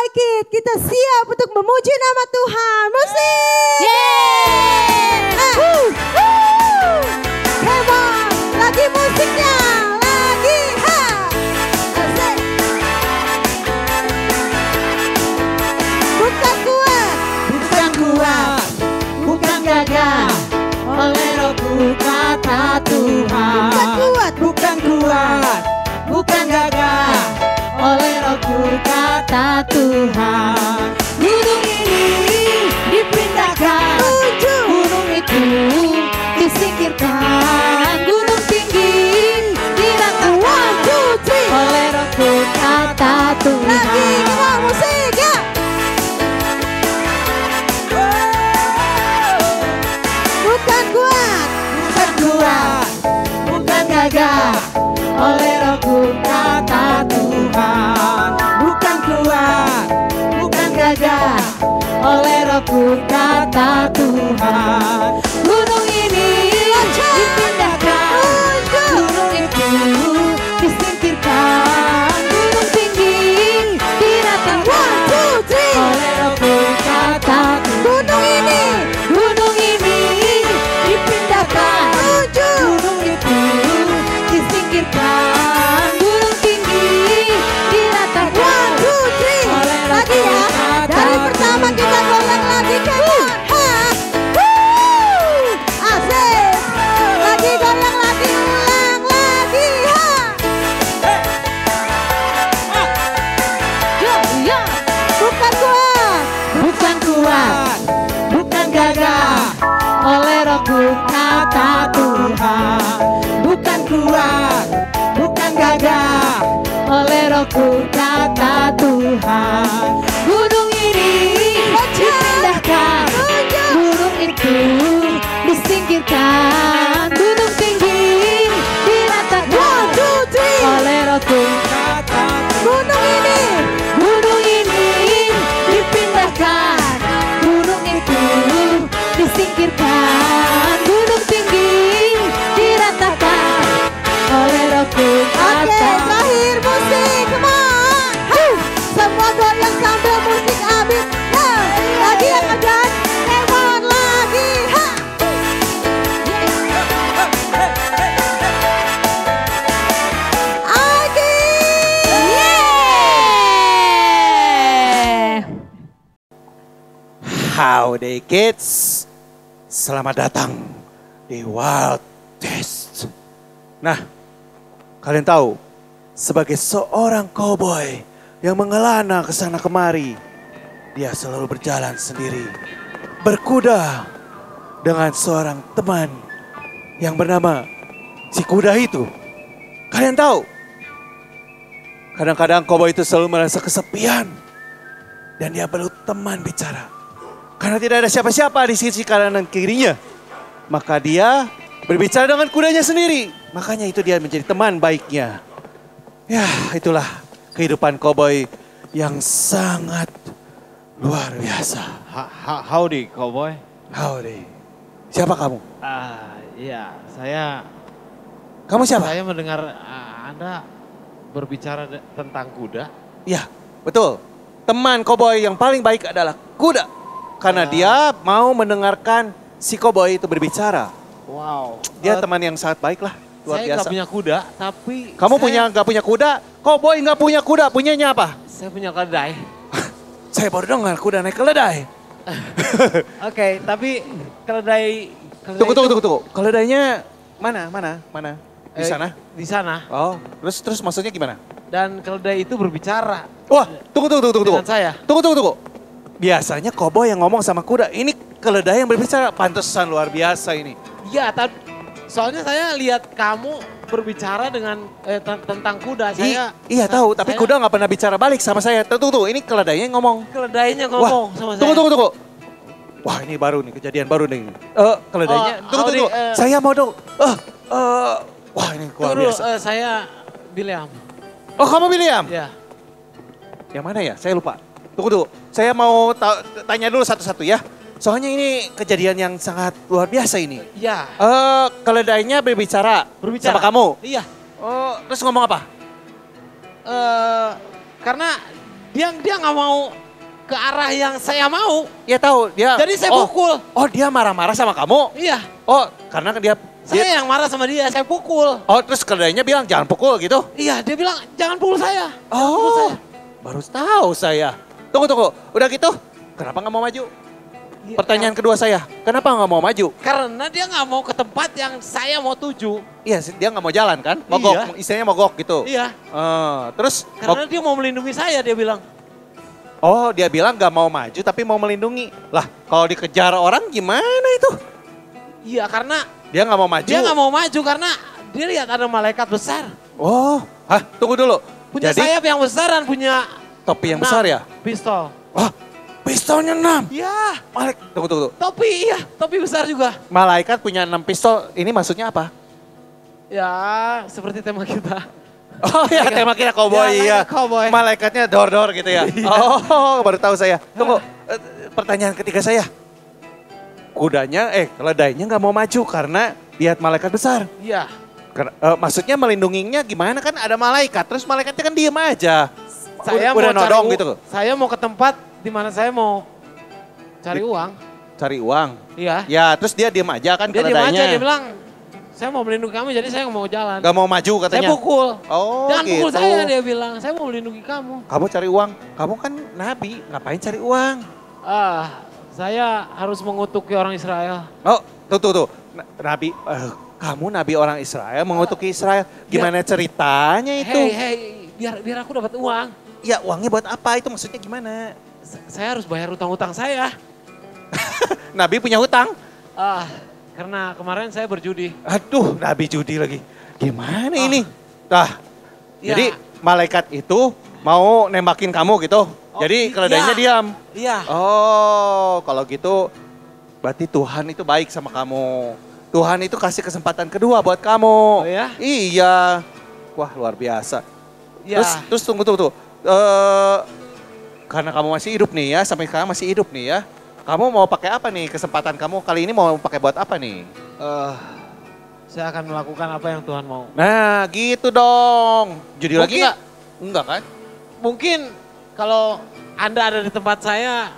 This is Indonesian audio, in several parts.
Kid, kita siap untuk memuji nama Tuhan. Musik! Come on, lagi musiknya, lagi ha. Asik. Bukan kuat, bukan gagah, oleh Rohku kata Tuhan. bukan kuat, bukan gagah, oleh Rohku kata Tuhan. Gunung ini dipindahkan, gunung itu disingkirkan, gunung tinggi diratakan, oleh Rohku kata Tuhan. lagi kita musik ya. Bukan kuat, bukan gagah, oleh Rohku kata Tuhan. Bukan kuat, bukan gagah, oleh Rohku kata Tuhan. Gunung ini dipindahkan, gunung itu disingkirkan, gunung tinggi diratakan, oleh Rohku kata Tuhan. Gunung ini dipindahkan, gunung itu disingkirkan, gunung tinggi diratakan, oleh lagi ya. Dari pertama kita goyang lagi kan. Asik. Lagi goyang lagi, ulang lagi ha. Bukan kuat, bukan kuat, bukan gagah, oleh Rohku kata Tuhan. Bukan kuat, bukan gagah, oleh Rohku kata Tuhan. Gunung ini dipindahkan, gunung itu disingkirkan, gunung tinggi diratakan, oleh Rohku kata Tuhan. Gunung ini dipindahkan, gunung itu disingkirkan, gunung tinggi diratakan, oleh Rohku kata. Oke, terakhir musik, come on. Semua goyang sambil musik habis. Lagi yang ngedan, come on lagi. Lagi. Howdy kids, selamat datang di Wild Test. Nah, kalian tahu, sebagai seorang cowboy yang mengelana ke sana kemari, dia selalu berjalan sendiri, berkuda dengan seorang teman yang bernama si kuda itu. Kalian tahu, kadang-kadang cowboy itu selalu merasa kesepian dan dia perlu teman bicara. Karena tidak ada siapa-siapa di sisi kanan dan kirinya. Maka dia berbicara dengan kudanya sendiri. Makanya itu dia menjadi teman baiknya. Ya, itulah kehidupan koboi yang sangat luar biasa. Howdy, cowboy. Howdy. Siapa kamu? Iya, saya Kamu siapa? saya mendengar Anda berbicara tentang kuda. Iya, betul. Teman koboi yang paling baik adalah kuda. Karena dia mau mendengarkan si koboi itu berbicara. Wow. Dia teman yang sangat baik lah. Luar Saya biasa. nggak punya kuda, tapi Kamu saya, nggak punya kuda? Koboi nggak punya kuda, punyanya apa? Saya punya keledai. Saya baru dengar kuda naik keledai. Oke, tapi keledai Tunggu. Keledainya mana? Di sana? Di sana. Oh, terus maksudnya gimana? Dan keledai itu berbicara Wah, tunggu. dengan saya. Tunggu. Biasanya koboi yang ngomong sama kuda, ini keledai yang berbicara. Pantesan luar biasa ini. Iya, soalnya saya lihat kamu berbicara dengan tentang kuda. Iya tahu, tapi kuda nggak pernah bicara balik sama saya. Tunggu, ini keledainya yang ngomong. Keledainya ngomong sama saya. Tunggu. Wah, ini baru nih, kejadian baru nih. Keledainya, tunggu. Saya mau dong. Wah, ini luar biasa. Saya William. Oh, kamu William? Ya. Yang mana ya? Saya lupa. Tunggu. Saya mau tanya dulu satu-satu ya. Soalnya ini kejadian yang sangat luar biasa ini. Iya. Keledainya berbicara sama kamu? Iya. Oh, terus ngomong apa? Karena dia nggak mau ke arah yang saya mau. Ya tahu dia. Jadi saya pukul. Oh dia marah-marah sama kamu? Iya. Oh karena dia. Saya yang marah sama dia, saya pukul. Oh terus keledainya bilang jangan pukul gitu? Iya dia bilang jangan pukul saya. Jangan pukul Oh saya. baru tahu saya. Tunggu. Udah gitu kenapa nggak mau maju? Iya, Pertanyaan kedua saya, kenapa nggak mau maju? karena dia nggak mau ke tempat yang saya mau tuju. Iya dia nggak mau jalan kan? Mogok, Iya. istilahnya mogok gitu. Iya. Terus Karena dia mau melindungi saya dia bilang. oh dia bilang nggak mau maju tapi mau melindungi. Lah kalau dikejar orang gimana itu? Iya karena Dia nggak mau maju. dia nggak mau maju karena dia lihat ada malaikat besar. Oh, tunggu dulu. Punya Jadi sayap yang besar dan punya topi yang 6 besar ya? pistol. Wah, pistolnya 6. Iya. Tunggu. Topi besar juga. Malaikat punya 6 pistol, ini maksudnya apa? Ya seperti tema kita. Oh ya, tema kita cowboy Ya, ya. cowboy. Malaikatnya dor-dor gitu ya. Oh, baru tahu saya. Tunggu, pertanyaan ketiga saya. Keledainya nggak mau maju karena lihat malaikat besar. Iya. Maksudnya melindunginya gimana kan ada malaikat, terus malaikatnya kan diem aja. Saya Udah mau nodong gitu. Saya mau ke tempat di mana saya mau cari uang. Cari uang. Iya. Ya, terus dia diem aja kan Dia diem keledainya. aja dia bilang saya mau melindungi kamu jadi saya nggak mau jalan. Gak mau maju katanya. Saya pukul. Oh Jangan pukul gitu. saya dia bilang. Saya mau melindungi kamu. Kamu cari uang, kamu kan nabi, ngapain cari uang? Saya harus mengutuki orang Israel. Oh, tuh. Nabi, kamu nabi orang Israel, mengutuki Israel. Gimana ceritanya itu? Hei, biar aku dapat uang. Ya uangnya buat apa? Itu maksudnya gimana? Saya harus bayar utang-utang saya. Nabi punya hutang? Karena kemarin saya berjudi. Aduh, nabi judi lagi. Gimana ini? Ya. Jadi malaikat itu mau nembakin kamu gitu. Jadi keledainya diam. Iya. Oh, kalau gitu berarti Tuhan itu baik sama kamu. Tuhan itu kasih kesempatan kedua buat kamu. Oh ya? Iya. Wah, luar biasa. Ya. Terus tunggu. Karena kamu masih hidup nih ya, sampai sekarang masih hidup nih ya. Kamu mau pakai apa nih kesempatan kamu kali ini mau pakai buat apa nih? Saya akan melakukan apa yang Tuhan mau. Nah, gitu dong. Judi lagi Mungkin- nggak? Enggak kan? Mungkin kalau Anda ada di tempat saya,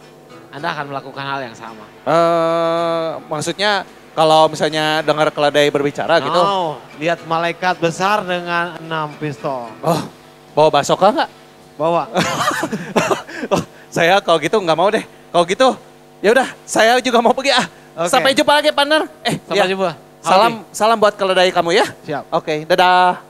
Anda akan melakukan hal yang sama. Maksudnya kalau misalnya dengar keledai berbicara gitu. Oh, lihat malaikat besar dengan 6 pistol. Oh, bawa basoka nggak? Bawa. Oh, saya kalau gitu nggak mau deh. Kalau gitu, ya udah, saya juga mau pergi ah. Oke. Sampai jumpa lagi partner. Sampai ya. jumpa. Salam buat keledai kamu ya. Siap. Oke, dadah.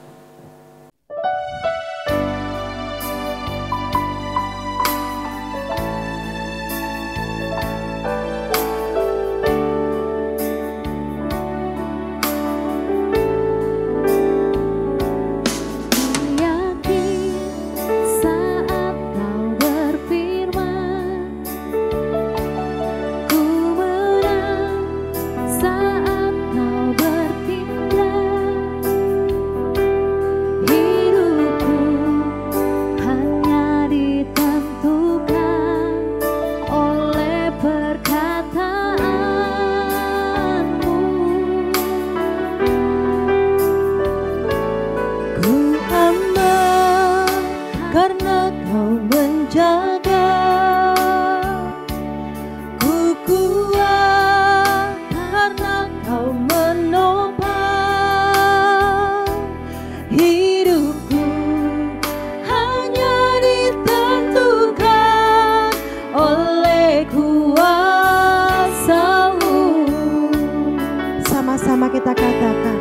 Sama kita katakan,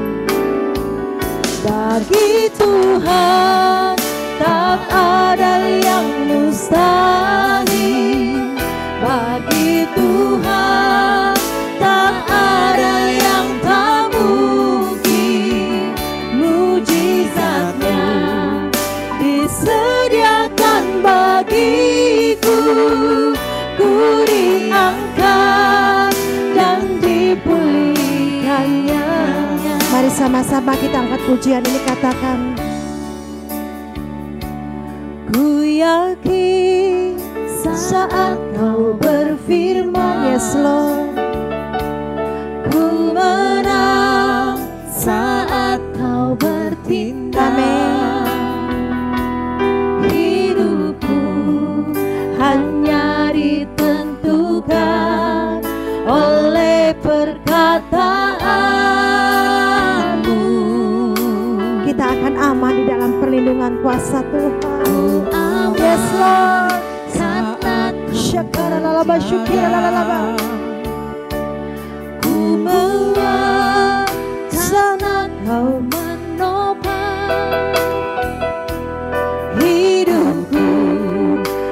bagi Tuhan tak ada yang mustahil. Bagi Tuhan tak ada yang tak mungkin. Mujizatnya disediakan bagiku. Ku diangkat dan dipulihkannya. Mari sama-sama kita angkat pujian ini, katakan, ku yakin saat kau berfirman, yes Lord, ku menang saat kau bertindak. Hidupku kuasa Tuhan. Yes Lord. Syakaralalaba, syukiralalaba. Ku melaksanakan kau menopang hidupku,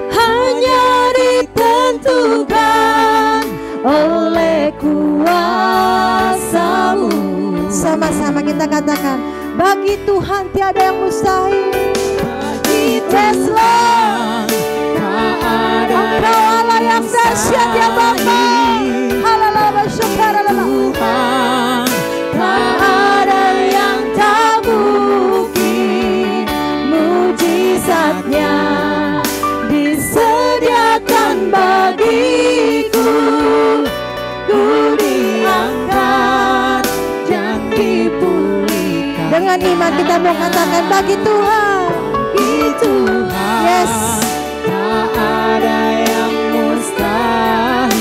hanya ditentukan oleh kuasa-Mu. Sama-sama kita katakan, bagi Tuhan tiada yang mustahil. Bagi Tuhan tak ada Engkau Allah yang dahsyat ya Bapa. Halalala syukaralala. Tuhan, tak ada yang tak mungkin. Mujizatnya disediakan bagiku. Ku diangkat dan dipulihkan. Dengan iman kita mau katakan bagi Tuhan. Bagi Tuhan, Yes. tak ada yang mustahil.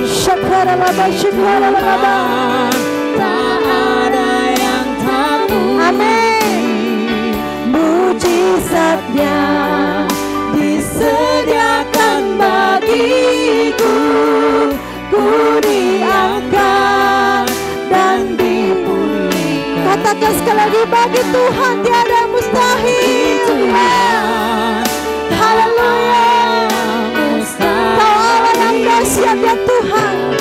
Syukaralala, syukaralala. Tak ada yang tak mungkin. Amin. Mujizatnya disediakan bagiku. Ku diangkat dan dipulihkan. Katakan sekali lagi, bagi Tuhan tiada yang mustahil. Haleluya. Kau Allah yang dahsyat ya Tuhan.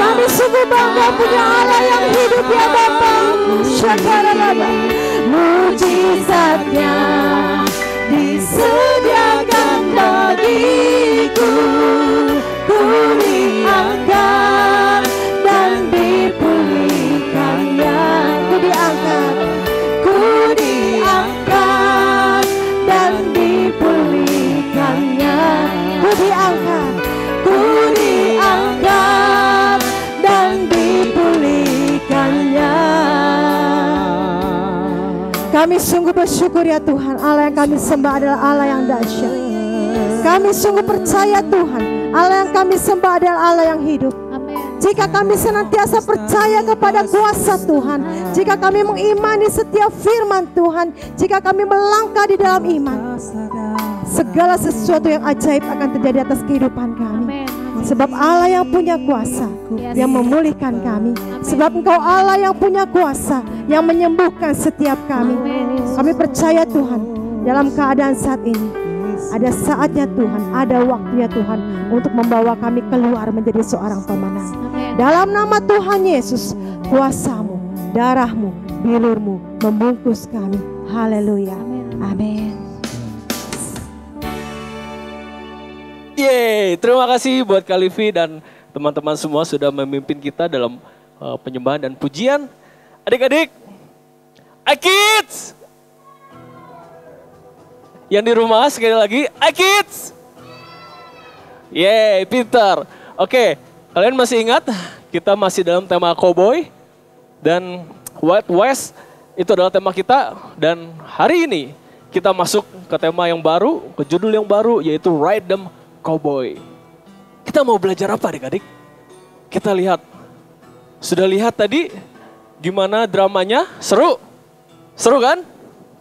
Kami sungguh bangga punya Allah yang hidup ya Bapa. Syukaralala. Mujizatnya disediakan bagiku. Ku diangkat dan dipulihkannya. Ku diangkat. Ku diangkat dan dipulihkannya. Ku diangkat. Ku diangkat dan dipulihkannya. Kami sungguh bersyukur ya Tuhan, Allah yang kami sembah adalah Allah yang dahsyat. Kami sungguh percaya Tuhan, Allah yang kami sembah adalah Allah yang hidup. Jika kami senantiasa percaya kepada kuasa Tuhan, jika kami mengimani setiap firman Tuhan, jika kami melangkah di dalam iman, segala sesuatu yang ajaib akan terjadi atas kehidupan kami. Sebab Allah yang punya kuasa, yang memulihkan kami. Sebab Engkau Allah yang punya kuasa, yang menyembuhkan setiap kami. Kami percaya Tuhan, dalam keadaan saat ini, ada saatnya Tuhan, ada waktunya Tuhan untuk membawa kami keluar menjadi seorang pemenang. Dalam nama Tuhan Yesus, kuasa-Mu, darah-Mu, bilur-Mu membungkus kami. Haleluya. Amin. Yeay, terima kasih buat Kak Livi dan teman-teman semua sudah memimpin kita dalam penyembahan dan pujian. Adik-adik, iKids! Yang di rumah sekali lagi, iKids! Yeay, pintar. Oke, kalian masih ingat kita masih dalam tema cowboy dan Wild West itu adalah tema kita. Dan hari ini kita masuk ke tema yang baru, ke judul yang baru yaitu Ride Them Cowboy. Kita mau belajar apa adik-adik? Kita lihat. Sudah lihat tadi gimana dramanya? Seru? Seru kan?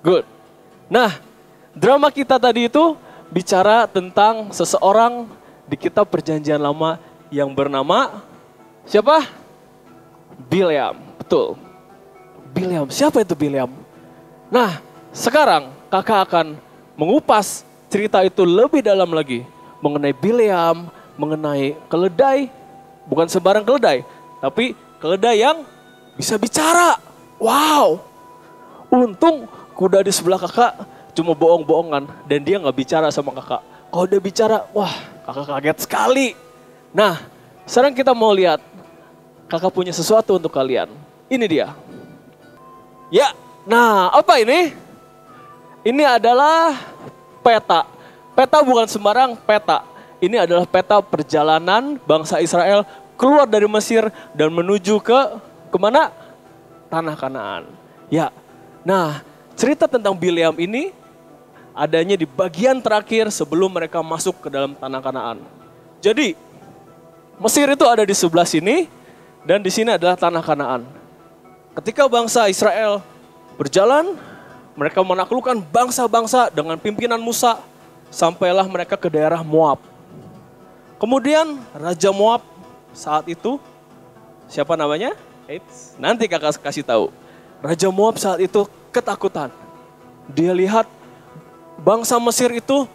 Good. Nah, drama kita tadi itu bicara tentang seseorang di kitab Perjanjian Lama yang bernama siapa? Bileam. Betul. Bileam. Siapa itu Bileam? Nah, sekarang kakak akan mengupas cerita itu lebih dalam lagi. Mengenai Bileam, mengenai keledai, bukan sembarang keledai, tapi keledai yang bisa bicara. Wow, untung kuda di sebelah kakak cuma bohong-bohongan dan dia nggak bicara sama kakak. Kalau dia bicara, wah kakak kaget sekali. Nah, sekarang kita mau lihat kakak punya sesuatu untuk kalian. Ini dia. Ya, nah apa ini? Ini adalah peta. Peta bukan sembarang peta. Ini adalah peta perjalanan bangsa Israel keluar dari Mesir dan menuju kemana? Tanah Kanaan. Ya, nah cerita tentang Bileam ini adanya di bagian terakhir sebelum mereka masuk ke dalam Tanah Kanaan. Jadi Mesir itu ada di sebelah sini dan di sini adalah Tanah Kanaan. Ketika bangsa Israel berjalan mereka menaklukkan bangsa-bangsa dengan pimpinan Musa. Sampailah mereka ke daerah Moab. Kemudian Raja Moab saat itu, siapa namanya? Eits, nanti kakak kasih tahu. Raja Moab saat itu ketakutan. Dia lihat bangsa Mesir itu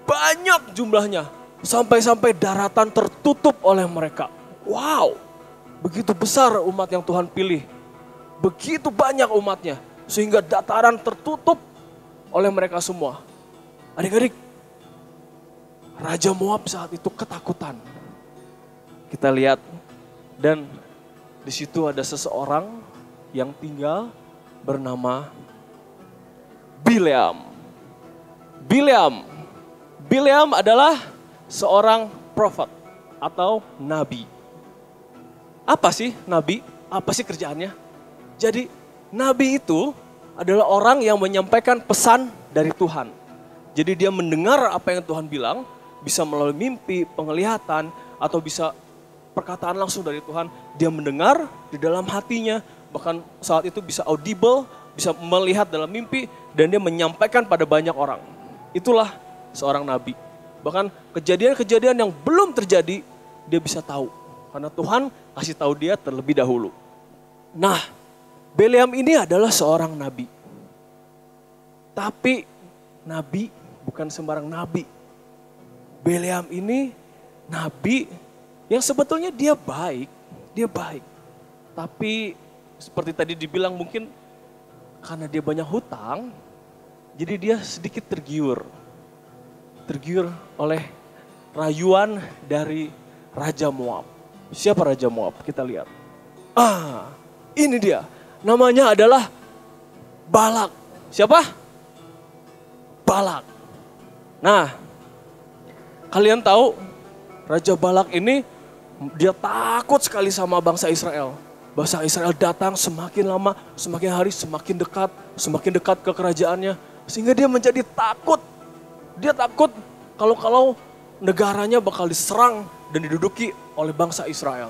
banyak jumlahnya. Sampai-sampai daratan tertutup oleh mereka. Wow, begitu besar umat yang Tuhan pilih. Begitu banyak umatnya. Sehingga dataran tertutup oleh mereka semua. Adik-adik, Raja Moab saat itu ketakutan. Kita lihat, dan di situ ada seseorang yang tinggal bernama Bileam. Bileam adalah seorang prophet atau nabi. Apa sih nabi? Apa sih kerjaannya? Jadi nabi itu adalah orang yang menyampaikan pesan dari Tuhan. Jadi dia mendengar apa yang Tuhan bilang, bisa melalui mimpi, penglihatan, atau bisa perkataan langsung dari Tuhan. Dia mendengar di dalam hatinya, bahkan saat itu bisa audible, bisa melihat dalam mimpi, dan dia menyampaikan pada banyak orang. Itulah seorang nabi. Bahkan kejadian-kejadian yang belum terjadi, dia bisa tahu. Karena Tuhan kasih tahu dia terlebih dahulu. Nah, Bileam ini adalah seorang nabi. Tapi nabi bukan sembarang nabi. Bileam ini nabi yang sebetulnya dia baik. Tapi seperti tadi dibilang mungkin karena dia banyak hutang, jadi dia sedikit tergiur oleh rayuan dari Raja Moab. Siapa Raja Moab? Kita lihat. Ini dia. Namanya adalah Balak. Siapa? Balak. Nah, kalian tahu Raja Balak ini dia takut sekali sama bangsa Israel. Bangsa Israel datang semakin lama, semakin hari semakin dekat ke kerajaannya. Sehingga dia menjadi takut. Dia takut kalau negaranya bakal diserang dan diduduki oleh bangsa Israel.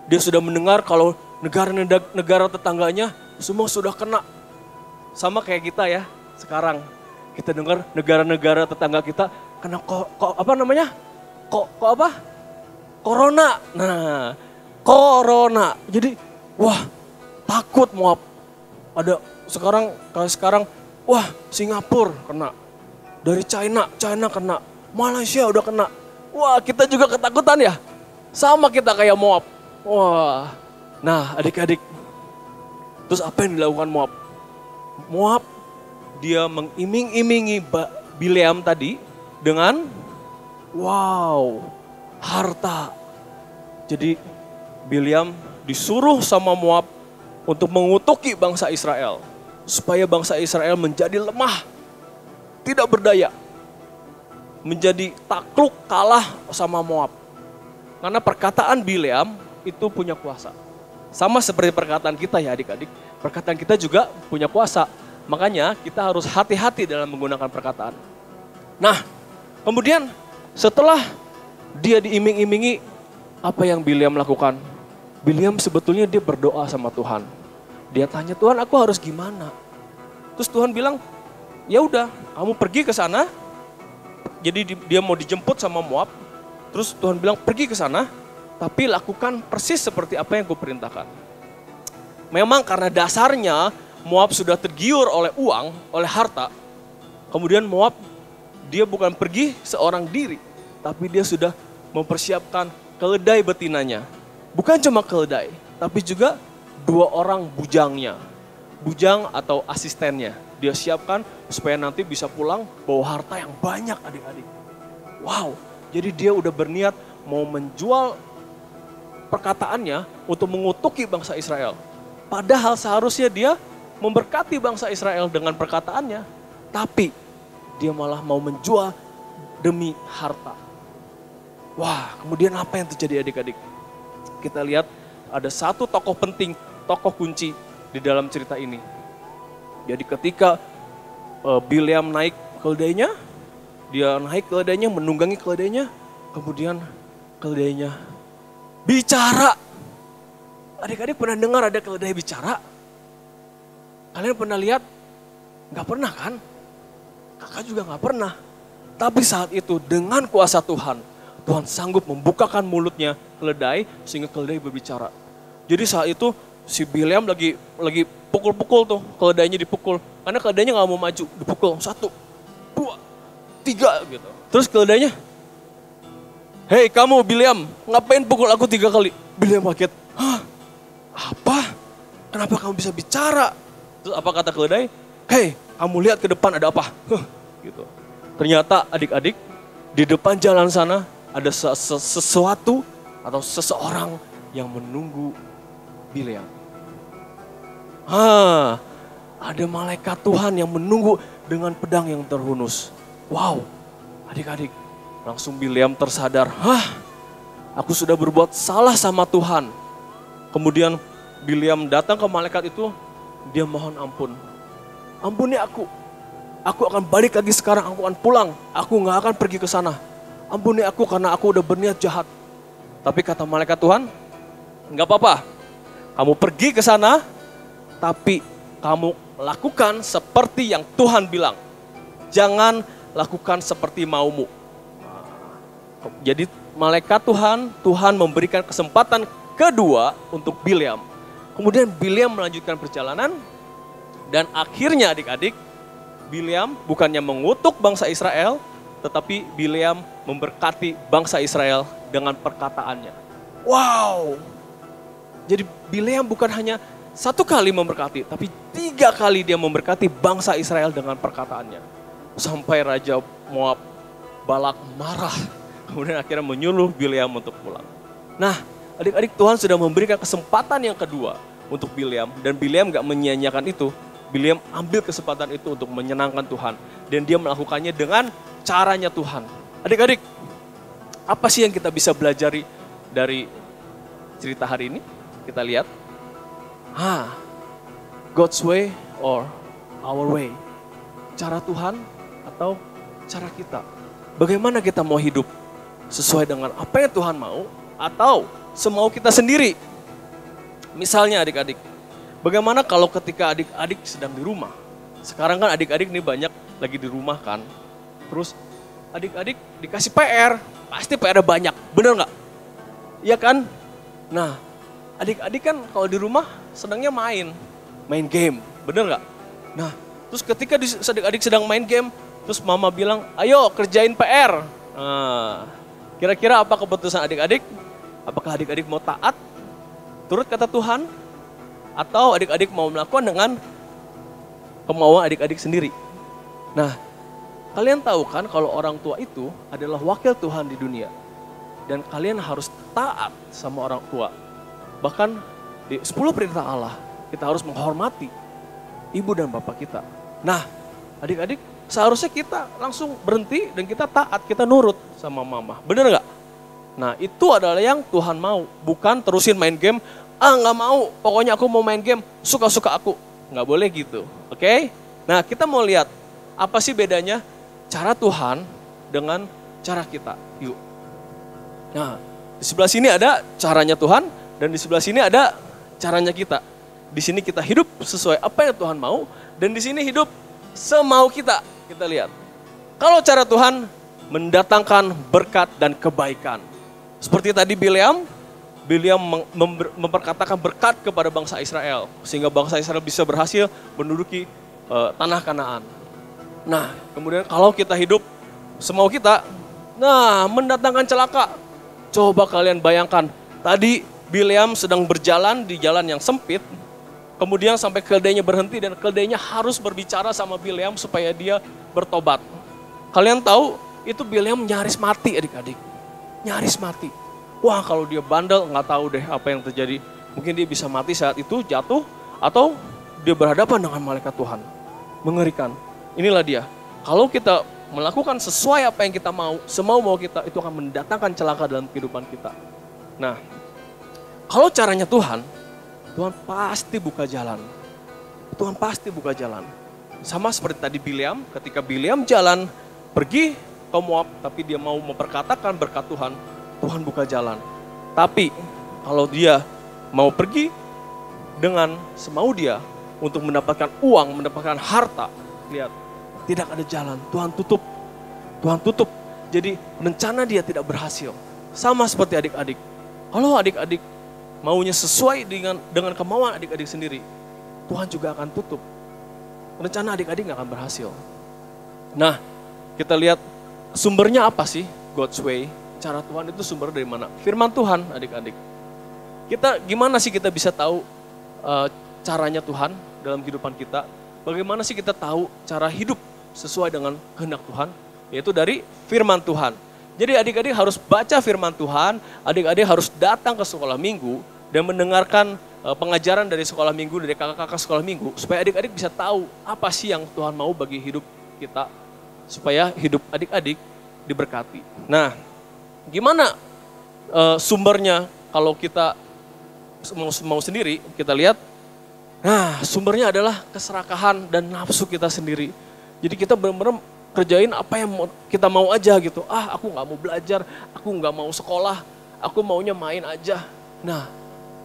Dia sudah mendengar kalau negara tetangganya semua sudah kena. Sama kayak kita ya sekarang. Kita dengar negara-negara tetangga kita kena Corona. Nah, Corona. Jadi wah takut Moab. Ada sekarang wah Singapura kena. Dari China kena. Malaysia udah kena. Wah kita juga ketakutan ya. Sama kita kayak Moab. Wah. Nah adik-adik. Terus apa yang dilakukan Moab? Moab dia mengiming-imingi Bileam tadi dengan harta. Jadi Bileam disuruh sama Moab untuk mengutuki bangsa Israel. Supaya bangsa Israel menjadi lemah. Tidak berdaya. Menjadi takluk kalah sama Moab. Karena perkataan Bileam itu punya kuasa. Sama seperti perkataan kita ya adik-adik. Perkataan kita juga punya kuasa. Makanya kita harus hati-hati dalam menggunakan perkataan. Nah, kemudian setelah dia diiming-imingi, apa yang Bileam lakukan? Bileam sebetulnya dia berdoa sama Tuhan. Dia tanya, Tuhan aku harus gimana? Terus Tuhan bilang, ya udah, kamu pergi ke sana. Jadi dia mau dijemput sama Moab. Terus Tuhan bilang, pergi ke sana, tapi lakukan persis seperti apa yang kuperintahkan. Memang karena dasarnya Moab sudah tergiur oleh uang, oleh harta. Kemudian Moab, dia bukan pergi seorang diri, tapi dia sudah mempersiapkan keledai betinanya. Bukan cuma keledai, tapi juga 2 orang bujangnya. Bujang atau asistennya. Dia siapkan supaya nanti bisa pulang bawa harta yang banyak adik-adik. Wow, jadi dia udah berniat mau menjual perkataannya untuk mengutuki bangsa Israel. Padahal seharusnya dia memberkati bangsa Israel dengan perkataannya. Tapi dia malah mau menjual demi harta. Wah, kemudian apa yang terjadi adik-adik? Kita lihat ada satu tokoh penting, tokoh kunci di dalam cerita ini. Jadi ketika Bileam naik keledainya, dia naik keledainya, menunggangi keledainya, kemudian keledainya bicara. Adik-adik pernah dengar ada keledai bicara? Kalian pernah lihat Gak pernah kan? Kakak juga gak pernah. Tapi saat itu dengan kuasa Tuhan, Tuhan sanggup membukakan mulutnya keledai sehingga keledai berbicara. Jadi saat itu si Bileam lagi pukul-pukul tuh, keledainya dipukul. Karena keledainya gak mau maju, dipukul 1, 2, 3 gitu. Terus keledainya, hei kamu Bileam, ngapain pukul aku 3 kali? Bileam kaget, hah? Apa? Kenapa kamu bisa bicara? Terus apa kata keledai? Hei, kamu lihat ke depan ada apa? Gitu. Ternyata adik-adik, di depan jalan sana ada sesuatu atau seseorang yang menunggu Bileam. Ada malaikat Tuhan yang menunggu dengan pedang yang terhunus. Wow, adik-adik, langsung Bileam tersadar, aku sudah berbuat salah sama Tuhan. Kemudian Bileam datang ke malaikat itu, dia mohon ampun. Ampuni aku akan balik lagi sekarang, aku akan pulang, aku gak akan pergi ke sana. Ampuni aku karena aku udah berniat jahat. Tapi kata malaikat Tuhan, gak apa-apa, kamu pergi ke sana, tapi kamu lakukan seperti yang Tuhan bilang. Jangan lakukan seperti maumu. Jadi malaikat Tuhan memberikan kesempatan kedua untuk Bileam. Kemudian Bileam melanjutkan perjalanan dan akhirnya adik-adik, Bileam bukannya mengutuk bangsa Israel, tetapi Bileam memberkati bangsa Israel dengan perkataannya. Wow! Jadi Bileam bukan hanya 1 kali memberkati, tapi 3 kali dia memberkati bangsa Israel dengan perkataannya. Sampai Raja Moab Balak marah, kemudian akhirnya menyuruh Bileam untuk pulang. Nah, adik-adik, Tuhan sudah memberikan kesempatan yang kedua untuk Bileam, dan Bileam gak menyia-nyiakan itu. Bileam ambil kesempatan itu untuk menyenangkan Tuhan, dan dia melakukannya dengan caranya Tuhan. Adik-adik, apa sih yang kita bisa belajari dari cerita hari ini? Kita lihat. God's way or our way. Cara Tuhan atau cara kita. Bagaimana kita mau hidup? Sesuai dengan apa yang Tuhan mau atau semau kita sendiri? Misalnya adik-adik, bagaimana kalau ketika adik-adik sedang di rumah? Sekarang kan adik-adik nih banyak lagi di rumah kan. Terus adik-adik dikasih PR, pasti PR banyak, bener nggak? Iya kan? Nah, adik-adik kan kalau di rumah sedangnya main game, bener nggak? Nah, terus ketika adik-adik sedang main game, terus mama bilang, ayo kerjain PR. Kira-kira apa keputusan adik-adik? Apakah adik-adik mau taat, turut kata Tuhan, atau adik-adik mau melakukan dengan kemauan adik-adik sendiri? Nah, kalian tahu kan kalau orang tua itu adalah wakil Tuhan di dunia. Dan kalian harus taat sama orang tua. Bahkan di 10 perintah Allah, kita harus menghormati ibu dan bapak kita. Nah, adik-adik, seharusnya kita langsung berhenti dan kita taat, kita nurut sama mama. Bener nggak? Nah, itu adalah yang Tuhan mau. Bukan terusin main game, nggak mau, pokoknya aku mau main game, suka-suka aku. Nggak boleh gitu, oke? Nah, kita mau lihat, apa sih bedanya cara Tuhan dengan cara kita? Yuk. Nah, di sebelah sini ada caranya Tuhan, dan di sebelah sini ada caranya kita. Di sini kita hidup sesuai apa yang Tuhan mau, dan di sini hidup semau kita. Kita lihat. Kalau cara Tuhan mendatangkan berkat dan kebaikan. Seperti tadi Bileam memperkatakan berkat kepada bangsa Israel. Sehingga bangsa Israel bisa berhasil menduduki tanah Kanaan. Nah, kemudian kalau kita hidup semau kita, mendatangkan celaka. Coba kalian bayangkan, tadi Bileam sedang berjalan di jalan yang sempit, kemudian sampai keledainya berhenti dan keledainya harus berbicara sama Bileam supaya dia bertobat. Kalian tahu, itu Bileam nyaris mati adik-adik. Nyaris mati. Wah, kalau dia bandel nggak tahu deh apa yang terjadi. Mungkin dia bisa mati saat itu, jatuh, atau dia berhadapan dengan malaikat Tuhan. Mengerikan. Inilah dia. Kalau kita melakukan sesuai apa yang kita mau, semau kita, itu akan mendatangkan celaka dalam kehidupan kita. Nah, kalau caranya Tuhan pasti buka jalan. Tuhan pasti buka jalan. Sama seperti tadi Bileam, ketika Bileam jalan pergi ke Moab, tapi dia mau memperkatakan berkat Tuhan, Tuhan buka jalan. Tapi kalau dia mau pergi dengan semau dia untuk mendapatkan uang, mendapatkan harta, Lihat, tidak ada jalan, Tuhan tutup. Tuhan tutup. Jadi rencana dia tidak berhasil. Sama seperti adik-adik. Kalau adik-adik maunya sesuai dengan kemauan adik-adik sendiri, Tuhan juga akan tutup. Rencana adik-adik gak akan berhasil. Nah, kita lihat sumbernya apa sih God's way? Cara Tuhan itu sumber dari mana? Firman Tuhan, adik-adik. Gimana sih kita bisa tahu caranya Tuhan dalam kehidupan kita? Bagaimana sih kita tahu cara hidup sesuai dengan kehendak Tuhan? Yaitu dari firman Tuhan. Jadi adik-adik harus baca firman Tuhan, adik-adik harus datang ke sekolah minggu dan mendengarkan pengajaran dari sekolah minggu, dari kakak-kakak sekolah minggu, supaya adik-adik bisa tahu apa sih yang Tuhan mau bagi hidup kita, supaya hidup adik-adik diberkati. Nah, gimana sumbernya kalau kita mau sendiri, kita lihat, nah sumbernya adalah keserakahan dan nafsu kita sendiri. Jadi kita benar-benar kerjain apa yang kita mau aja gitu. Aku gak mau belajar, aku gak mau sekolah, aku maunya main aja. Nah,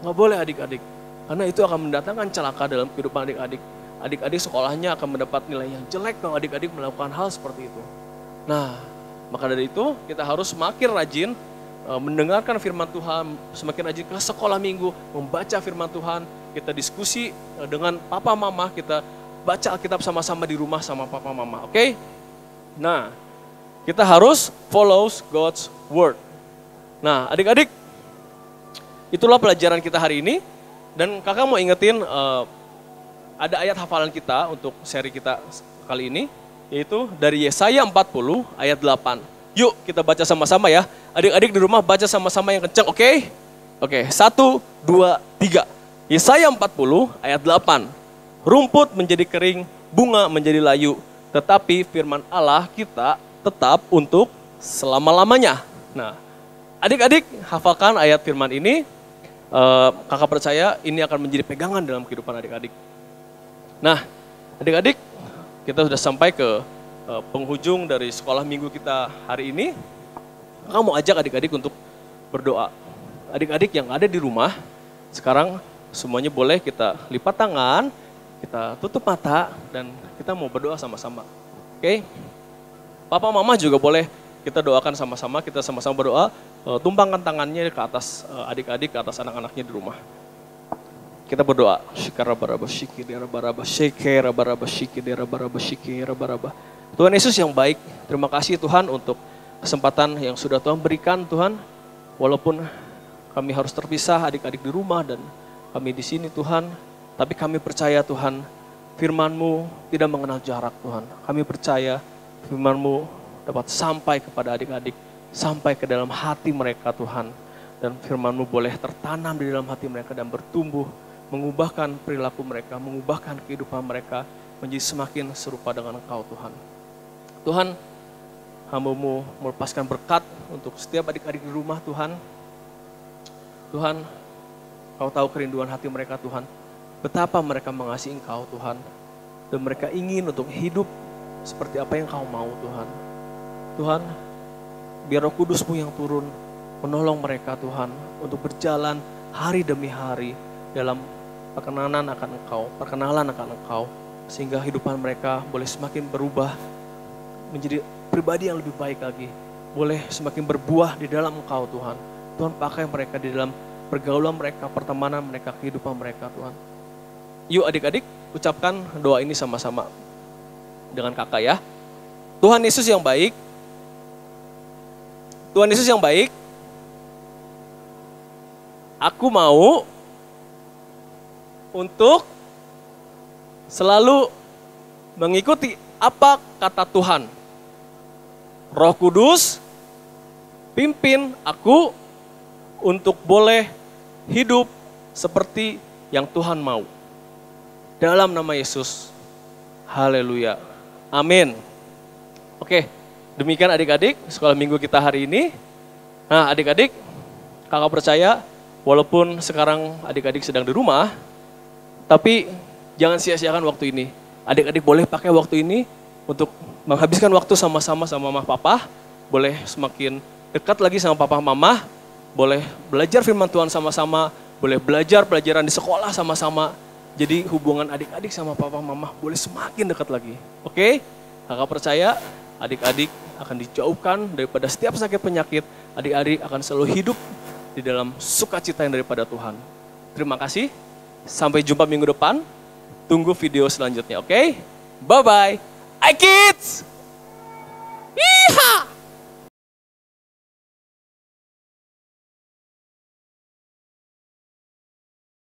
gak boleh adik-adik. Karena itu akan mendatangkan celaka dalam kehidupan adik-adik. Adik-adik sekolahnya akan mendapat nilai yang jelek kalau adik-adik melakukan hal seperti itu. Nah, maka dari itu kita harus semakin rajin mendengarkan firman Tuhan, semakin rajin ke sekolah minggu, membaca firman Tuhan, kita diskusi dengan papa mama, kita baca Alkitab sama-sama di rumah sama papa mama, oke? Nah, kita harus follow God's word. Nah, adik-adik, itulah pelajaran kita hari ini. Dan kakak mau ingetin, ada ayat hafalan kita untuk seri kita kali ini, yaitu dari Yesaya 40 ayat 8. Yuk kita baca sama-sama ya. Adik-adik di rumah baca sama-sama yang kencang, oke? Oke, 1, 2, 3. Yesaya 40 ayat 8. Rumput menjadi kering, bunga menjadi layu, tetapi firman Allah kita tetap untuk selama-lamanya. Nah, adik-adik hafalkan ayat firman ini. Kakak percaya ini akan menjadi pegangan dalam kehidupan adik-adik. Nah, adik-adik, kita sudah sampai ke penghujung dari sekolah minggu kita hari ini. Kakak mau ajak adik-adik untuk berdoa. Adik-adik yang ada di rumah, sekarang semuanya boleh kita lipat tangan, kita tutup mata, dan kita mau berdoa sama-sama. Oke? Papa mama juga boleh kita doakan sama-sama, kita sama-sama berdoa, tumpangkan tangannya ke atas adik-adik, ke atas anak-anaknya di rumah. Kita berdoa. Tuhan Yesus yang baik, terima kasih Tuhan untuk kesempatan yang sudah Tuhan berikan Tuhan. Walaupun kami harus terpisah adik-adik di rumah dan kami di sini Tuhan, tapi kami percaya Tuhan, firman-Mu tidak mengenal jarak Tuhan. Kami percaya firman-Mu dapat sampai kepada adik-adik, sampai ke dalam hati mereka Tuhan. Dan firman-Mu boleh tertanam di dalam hati mereka dan bertumbuh, mengubahkan perilaku mereka, mengubahkan kehidupan mereka menjadi semakin serupa dengan Engkau Tuhan. Tuhan, hamba-Mu melepaskan berkat untuk setiap adik-adik di rumah Tuhan. Tuhan, Kau tahu kerinduan hati mereka Tuhan. Betapa mereka mengasihi Engkau Tuhan. Dan mereka ingin untuk hidup seperti apa yang Kau mau Tuhan. Tuhan, biar Roh Kudus-Mu yang turun menolong mereka Tuhan untuk berjalan hari demi hari dalam perkenalan akan Engkau, sehingga kehidupan mereka boleh semakin berubah menjadi pribadi yang lebih baik lagi, boleh semakin berbuah di dalam Engkau Tuhan. Tuhan pakai mereka di dalam pergaulan mereka, pertemanan mereka, kehidupan mereka Tuhan. Yuk adik-adik ucapkan doa ini sama-sama dengan kakak ya. Tuhan Yesus yang baik, Tuhan Yesus yang baik, aku mau untuk selalu mengikuti apa kata Tuhan. Roh Kudus, pimpin aku untuk boleh hidup seperti yang Tuhan mau. Dalam nama Yesus, haleluya, amin. Oke. Demikian adik-adik, sekolah minggu kita hari ini. Nah adik-adik, kakak percaya walaupun sekarang adik-adik sedang di rumah, tapi jangan sia-siakan waktu ini. Adik-adik boleh pakai waktu ini untuk menghabiskan waktu sama-sama sama mama papa, boleh semakin dekat lagi sama papa mama, boleh belajar firman Tuhan sama-sama, boleh belajar pelajaran di sekolah sama-sama, Jadi hubungan adik-adik sama papa mama boleh semakin dekat lagi. Oke? Kakak percaya adik-adik akan dijauhkan daripada setiap sakit penyakit. Adik-adik akan selalu hidup di dalam sukacita yang daripada Tuhan. Terima kasih. Sampai jumpa minggu depan. Tunggu video selanjutnya, oke? Bye-bye. Hai kids! Iha!